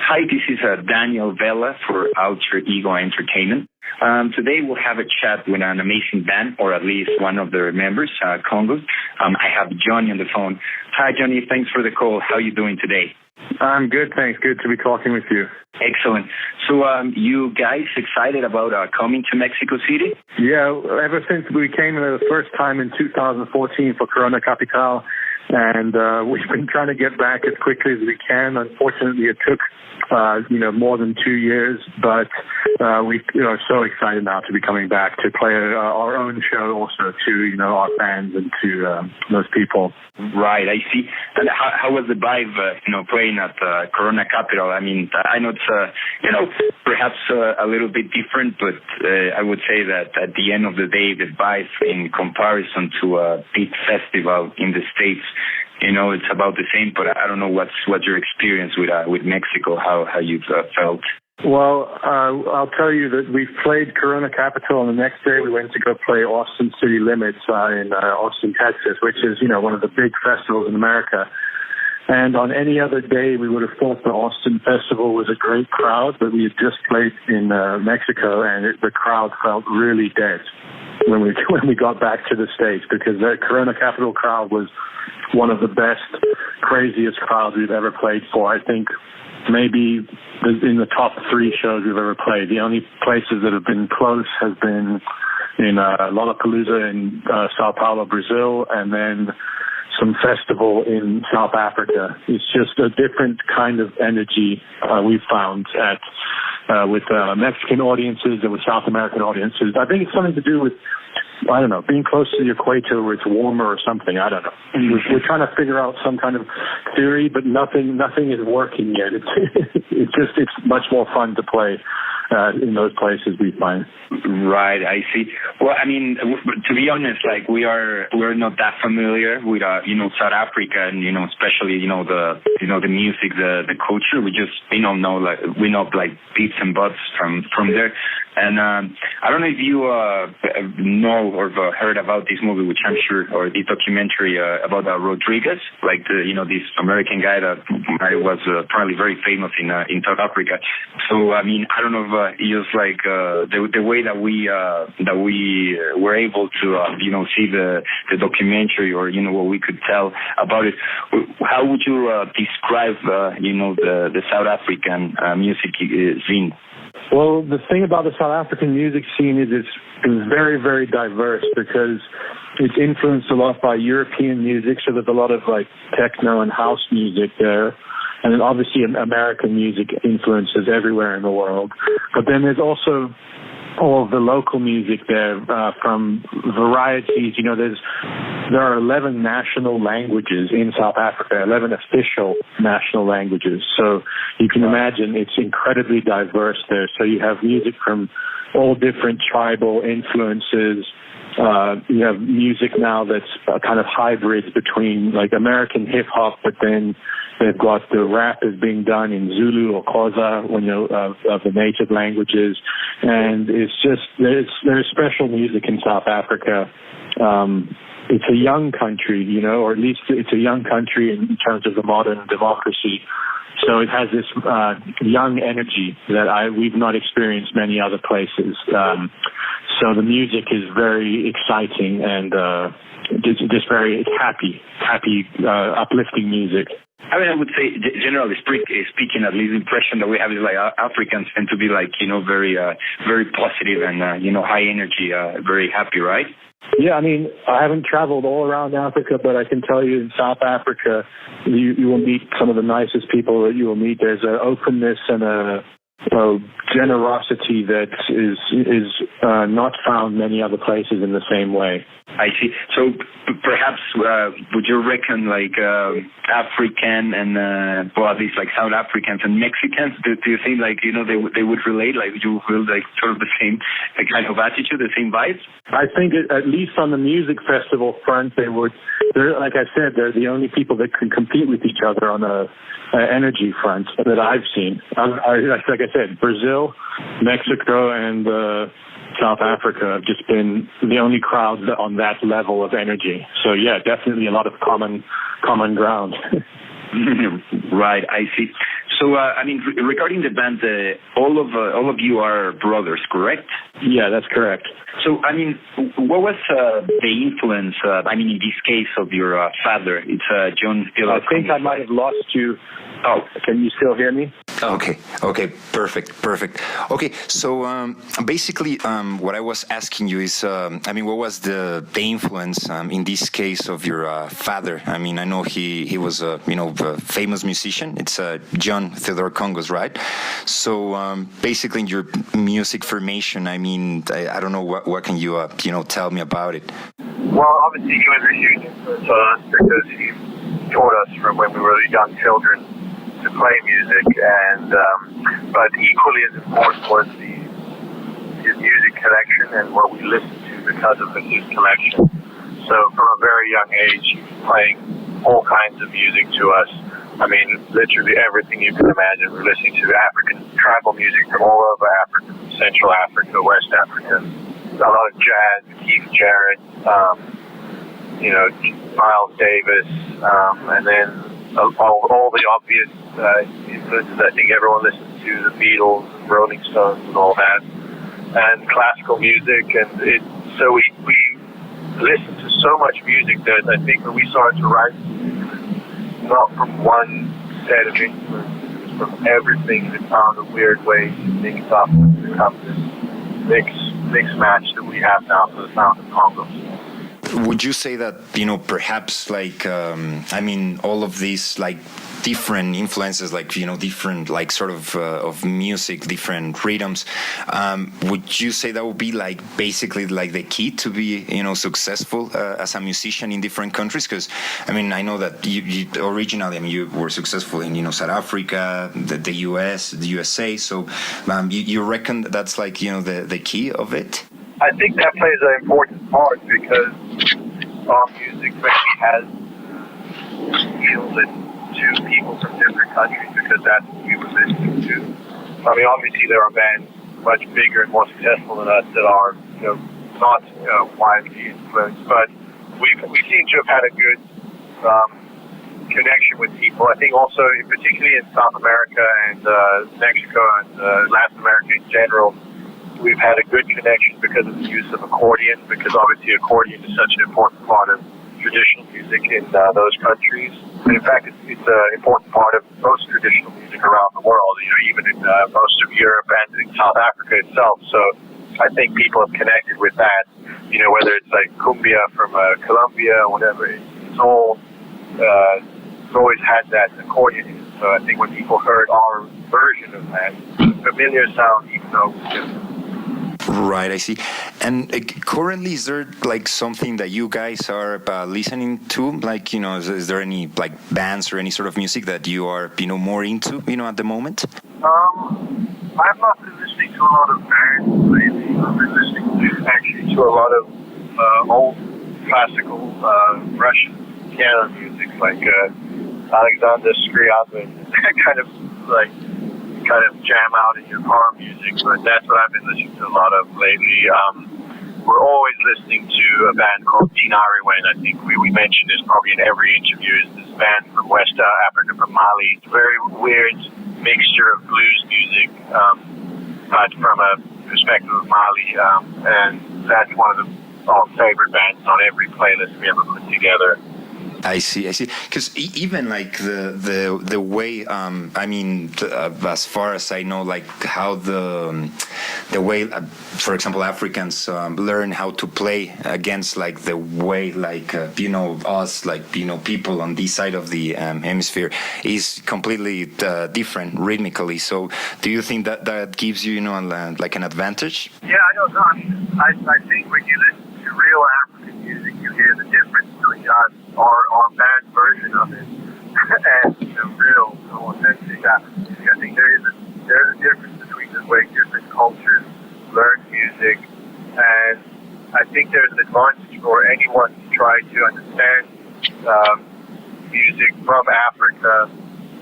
Hi, this is Daniel Vela for Alter Ego Entertainment. Today we'll have a chat with an amazing band, or at least one of their members, KONGOS. I have Johnny on the phone. Hi, Johnny. Thanks for the call. How are you doing today? I'm good, thanks. Good to be talking with you. Excellent. So you guys excited about coming to Mexico City? Yeah, ever since we came the first time in 2014 for Corona Capital, and we've been trying to get back as quickly as we can. Unfortunately, it took more than 2 years, but we are so excited now to be coming back to play our own show also to our fans and to those people. Right, I see. And how was the vibe, playing at Corona Capital? I mean, I know it's perhaps a little bit different, but I would say that at the end of the day, the vibe in comparison to a big festival in the States, it's about the same. But I don't know what's your experience with Mexico, how you've felt. Well, I'll tell you that we played Corona Capital, and the next day we went to go play Austin City Limits in Austin, Texas, which is, one of the big festivals in America. And on any other day, we would have thought the Austin Festival was a great crowd, but we had just played in Mexico, and the crowd felt really dead when we got back to the States, because the Corona Capital crowd was one of the best, craziest crowds we've ever played for. I think maybe in the top 3 shows we've ever played. The only places that have been close has been in Lollapalooza in Sao Paulo, Brazil, and then some festival in South Africa. It's just a different kind of energy we've found with Mexican audiences and with South American audiences. I think it's something to do with, I don't know, being close to the equator where it's warmer or something. I don't know. We're trying to figure out some kind of theory, but nothing is working yet. It's much more fun to play in those places, we find. Right, I see. Well, I mean, to be honest, we're not that familiar with South Africa, and especially the music, the culture. We just we know bits and bobs from there. And I don't know if you know or heard about this movie, which I'm sure, or the documentary about Rodriguez, this American guy that was probably very famous in South Africa. So I mean, I don't know if just the way that we were able to see the documentary, or what we could tell about it. How would you describe the South African music scene? Well, the thing about the South African music scene is it's very, very diverse, because it's influenced a lot by European music, so there's a lot of techno and house music there. And then obviously American music influences everywhere in the world. But then there's also all of the local music there, from varieties. There are 11 national languages in South Africa, 11 official national languages. So you can imagine it's incredibly diverse there. So you have music from all different tribal influences. You have music now that's kind of hybrids between American hip hop, but then they've got the rap is being done in Zulu or Xhosa, of the native languages, and it's just there's special music in South Africa. It's a young country, or at least it's a young country in terms of the modern democracy. So it has this young energy that we've not experienced many other places. So the music is very exciting and just very happy, uplifting music. I mean, I would say, generally speaking, at least the impression that we have is Africans tend to be very, very positive and high energy, very happy, right? Yeah, I mean, I haven't traveled all around Africa, but I can tell you in South Africa, you will meet some of the nicest people that you will meet. There's an openness and a generosity that is not found many other places in the same way. I see. So perhaps would you reckon African and at least South Africans and Mexicans? Do you think they would relate? You feel sort of the same kind of attitude, the same vibes? I think at least on the music festival front, they would. Like I said, they're the only people that can compete with each other on a energy front that I've seen. Like I said, Brazil, Mexico, and South Africa have just been the only crowds on that level of energy. So yeah, definitely a lot of common ground. Right, I see. So, I mean, regarding the band, all of you are brothers, correct? Yeah, that's correct. So, I mean, what was the influence, in this case, of your father? It's John Vela. I think I might have lost you. Oh, can you still hear me? Okay, perfect. Okay, so basically what I was asking you is, what was the influence in this case of your father? I mean, I know he was a famous musician. It's John Theodore KONGOS, right? So basically in your music formation, I don't know what can you tell me about it? Well, obviously he was a huge influence on us because he taught us from when we were young children to play music, and but equally as important was his music collection and what we listened to because of his collection. So from a very young age, he was playing all kinds of music to us. I mean, literally everything you can imagine. We're listening to African tribal music from all over Africa, Central Africa, West Africa. A lot of jazz, Keith Jarrett, Miles Davis, and then all the obvious influences. I think everyone listens to the Beatles, Rolling Stones, and all that, and classical music. And so we listened to so much music that I think when we started to write, not from one set of influences, it was from everything that found a weird way to mix up and become this mix match that we have now for the sound of Congos. Would you say that, perhaps all of these different influences, different sort of music, different rhythms, would you say that would be basically the key to be, successful as a musician in different countries? Because, I know that you originally, you were successful in, South Africa, the US, the USA. So you reckon that's the key of it? I think that plays an important part because our music really has yielded to people from different countries because that's what we were listening to. Obviously there are bands much bigger and more successful than us that are, not widely influenced, but we seem to have had a good connection with people. I think also, particularly in South America and Mexico and Latin America in general, we've had a good connection because of the use of accordion, because obviously accordion is such an important part of traditional music in those countries. And in fact, it's an important part of most traditional music around the world, even in most of Europe and in South Africa itself. So I think people have connected with that, whether it's cumbia from Colombia or whatever, it's always had that accordion in it. So I think when people heard our version of that, familiar sound, even though it was different. Right, I see. And currently, is there something that you guys are listening to? Is there any bands or any sort of music that you are more into at the moment? I've not been listening to a lot of bands lately. I've been listening to a lot of old classical Russian piano music, like Alexander Scriabin. Kind of jam out in your car music, but that's what I've been listening to a lot of lately. We're always listening to a band called Dinariwen. I think we mentioned this probably in every interview. Is this band from West Africa, from Mali. It's a very weird mixture of blues music, but from a perspective of Mali, and that's one of our favorite bands on every playlist we ever put together. I see. Because even the way, as far as I know, how the way, for example, Africans learn how to play against the way us, people on this side of the hemisphere is completely different rhythmically. So, do you think that gives you, an advantage? Yeah, I don't know. I think when you listen to real African music, you hear the difference between us. Our band version of it, and real, authentic African music. I think there is a difference between the way different cultures learn music, and I think there's an advantage for anyone to try to understand music from Africa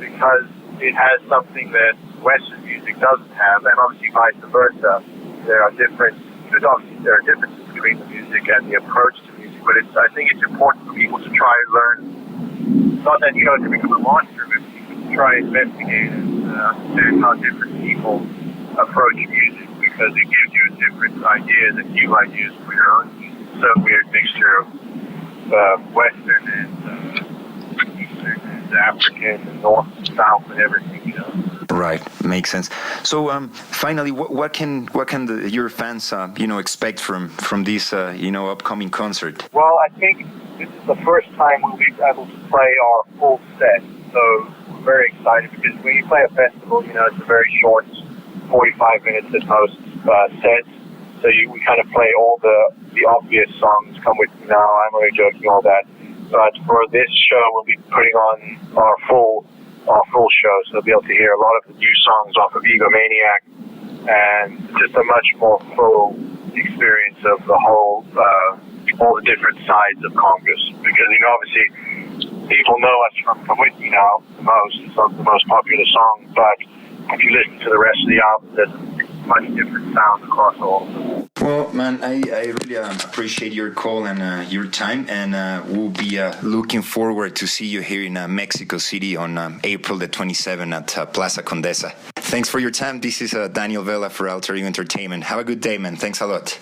because it has something that Western music doesn't have, and obviously vice versa. There are differences between the music and the approach to music, but I think it's important for people to try and learn, not that to become a monster, but to try and investigate and understand how different people approach music, because it gives you a different idea that you might use for your own music. So weird mixture of Western and Eastern and African and North and South and everything, you know. Right, makes sense. So finally, what can your fans expect from this upcoming concert? Well, I think this is the first time we'll be able to play our full set, so we're very excited, because when you play a festival, it's a very short, 45 minutes at most set. So we kind of play all the obvious songs, Come With Me Now, I'm Only Joking, all that. But for this show, we'll be putting on our full show, so they'll be able to hear a lot of the new songs off of Egomaniac, and just a much more full experience of the whole, all the different sides of KONGOS. Because, obviously, people know us from Come With Me Now the most. It's not the most popular song, but if you listen to the rest of the album, there's a much different sound across all of them. Well, man, I really appreciate your call and your time, and we'll be looking forward to see you here in Mexico City on April the 27th at Plaza Condesa. Thanks for your time. This is Daniel Vela for Alter Ego Entertainment. Have a good day, man. Thanks a lot.